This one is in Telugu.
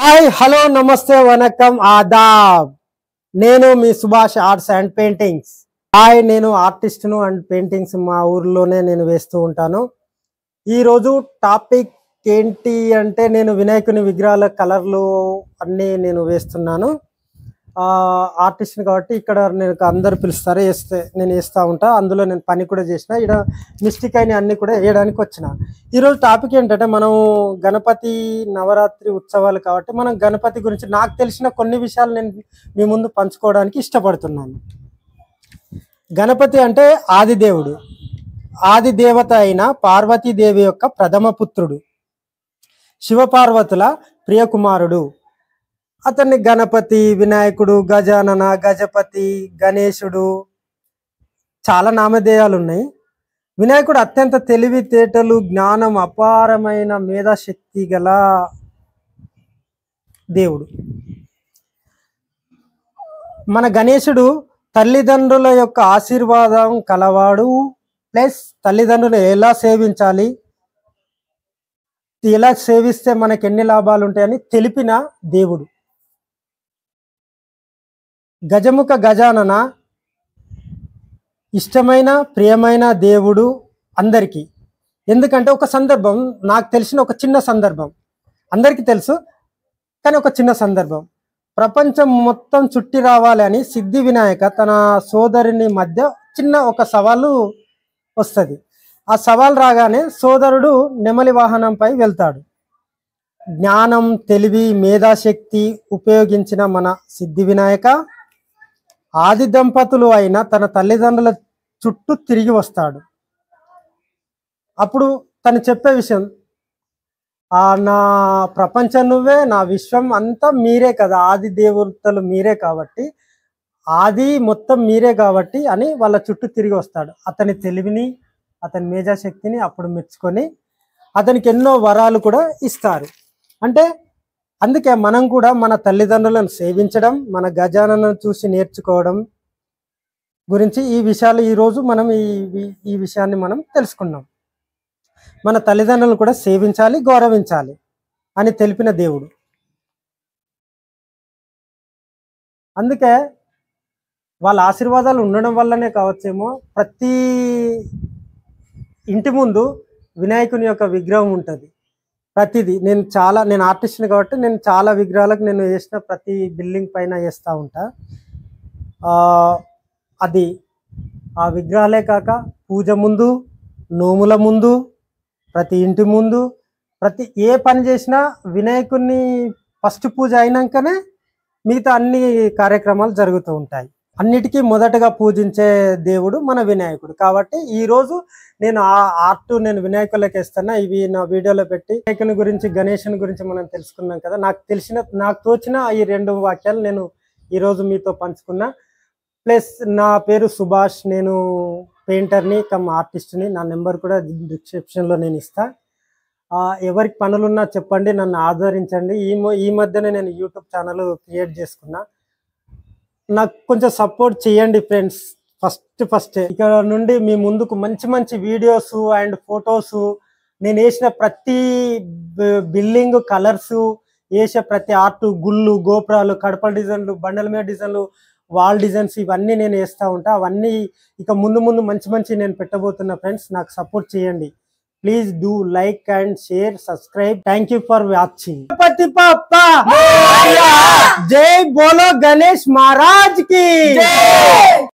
హాయ్ హలో నమస్తే వనకం ఆదాబ్ నేను మీ Subhash arts and paintings. Hi నేను ఆర్టిస్ట్ను అండ్ పెయింటింగ్స్ మా ఊర్లోనే నేను వేస్తూ ఉంటాను. ఈరోజు టాపిక్ ఏంటి అంటే నేను వినాయకుని విగ్రహాల కలర్లు అన్నీ నేను వేస్తున్నాను. ఆర్టిస్ట్ని కాబట్టి ఇక్కడ నేను అందరు పిలుస్తారు, నేను వేస్తూ ఉంటా. అందులో నేను పని కూడా చేసిన, ఇక్కడ మిస్టేక్ అయిన అన్నీ కూడా వేయడానికి వచ్చిన. ఈరోజు టాపిక్ ఏంటంటే మనం గణపతి నవరాత్రి ఉత్సవాలు కాబట్టి మనం గణపతి గురించి నాకు తెలిసిన కొన్ని విషయాలు నేను మీ ముందు పంచుకోవడానికి ఇష్టపడుతున్నాను. గణపతి అంటే ఆదిదేవుడు, ఆది దేవత అయిన పార్వతీదేవి యొక్క ప్రథమ పుత్రుడు, శివపార్వతుల ప్రియకుమారుడు. అతన్ని గణపతి, వినాయకుడు, గజానన, గజపతి, గణేశుడు, చాలా నామధేయాలు ఉన్నాయి. వినాయకుడు అత్యంత తెలివితేటలు, జ్ఞానం, అపారమైన మేధాశక్తి గల దేవుడు. మన గణేశుడు తల్లిదండ్రుల యొక్క ఆశీర్వాదం కలవాడు, ప్లస్ తల్లిదండ్రులు ఎలా సేవించాలి, ఎలా సేవిస్తే మనకి ఎన్ని లాభాలు ఉంటాయని తెలిపిన దేవుడు. గజముఖ గజానన ఇష్టమైన ప్రియమైన దేవుడు అందరికీ. ఎందుకంటే ఒక సందర్భం, నాకు తెలిసిన ఒక చిన్న సందర్భం, అందరికీ తెలుసు కానీ ఒక చిన్న సందర్భం. ప్రపంచం మొత్తం చుట్టి రావాలి అని సిద్ధి వినాయక తన సోదరుని మధ్య చిన్న ఒక సవాలు వస్తుంది. ఆ సవాల్ రాగానే సోదరుడు నెమలి వాహనంపై వెళ్తాడు. జ్ఞానం, తెలివి, మేధాశక్తి ఉపయోగించిన మన సిద్ధి వినాయక ఆది దంపతులు అయిన తన తల్లిదండ్రుల చుట్టూ తిరిగి వస్తాడు. అప్పుడు తను చెప్పే విషయం, నా ప్రపంచం నువ్వే, నా విశ్వం అంతా మీరే కదా, ఆది దేవతలు మీరే కాబట్టి, ఆది మొత్తం మీరే కాబట్టి అని వాళ్ళ చుట్టూ తిరిగి వస్తాడు. అతని తెలివిని, అతని మేధాశక్తిని అప్పుడు మెచ్చుకొని అతనికి ఎన్నో వరాలు కూడా ఇస్తారు. అంటే అందుకే మనం కూడా మన తల్లిదండ్రులను సేవించడం, మన గజానను చూసి నేర్చుకోవడం గురించి ఈ విషయాలు ఈరోజు మనం ఈ విషయాన్ని మనం తెలుసుకున్నాం. మన తల్లిదండ్రులను కూడా సేవించాలి, గౌరవించాలి అని తెలిపిన దేవుడు. అందుకే వాళ్ళ ఆశీర్వాదాలు ఉండడం వల్లనే కావచ్చేమో ప్రతి ఇంటి ముందు వినాయకుని యొక్క విగ్రహం ఉంటుంది. ప్రతిదీ నేను ఆర్టిస్ట్ని కాబట్టి నేను చాలా విగ్రహాలకు నేను వేసిన ప్రతి బిల్డింగ్ పైన వేస్తూ ఉంటా. అది ఆ విగ్రహాలే కాక పూజ ముందు, నోముల ముందు, ప్రతి ఇంటి ముందు, ప్రతి ఏ పని చేసినా వినాయకుడిని ఫస్ట్ పూజ అయినాకనే మిగతా అన్ని కార్యక్రమాలు జరుగుతూ ఉంటాయి. అన్నిటికీ మొదటగా పూజించే దేవుడు మన వినాయకుడు. కాబట్టి ఈరోజు నేను నేను వినాయకులకి వేస్తున్నా. ఇవి నా వీడియోలో పెట్టి వినాయకుని గురించి, గణేశుని గురించి మనం తెలుసుకున్నాం కదా. నాకు తోచిన ఈ 2 వాక్యాలు నేను ఈరోజు మీతో పంచుకున్నా. ప్లస్ నా పేరు సుభాష్, నేను పెయింటర్ని కమ్ ఆర్టిస్ట్ని. నా నెంబర్ కూడా డిస్క్రిప్షన్లో నేను ఇస్తా. ఎవరికి పనులున్నా చెప్పండి, నన్ను ఆదరించండి. ఈ మధ్యనే నేను యూట్యూబ్ ఛానల్ క్రియేట్ చేసుకున్నా. నాకు కొంచెం సపోర్ట్ చేయండి ఫ్రెండ్స్. ఫస్ట్ ఇక్కడ నుండి మీ ముందుకు మంచి మంచి వీడియోస్ అండ్ ఫొటోస్, నేను వేసిన ప్రతి బిల్డింగ్ కలర్స్, వేసే ప్రతి ఆర్ట్, గుళ్ళు, గోపురాలు, కడప డిజైన్లు, బండల మీద డిజైన్లు, వాల్ డిజైన్స్, ఇవన్నీ నేను వేస్తూ ఉంటా. అవన్నీ ఇక ముందు మంచి నేను పెట్టబోతున్నా ఫ్రెండ్స్. నాకు సపోర్ట్ చేయండి. Please do like and share, subscribe. Thank you for watching. Ganapati Bappa జై, బోలో గణేష్ మహారాజ్ की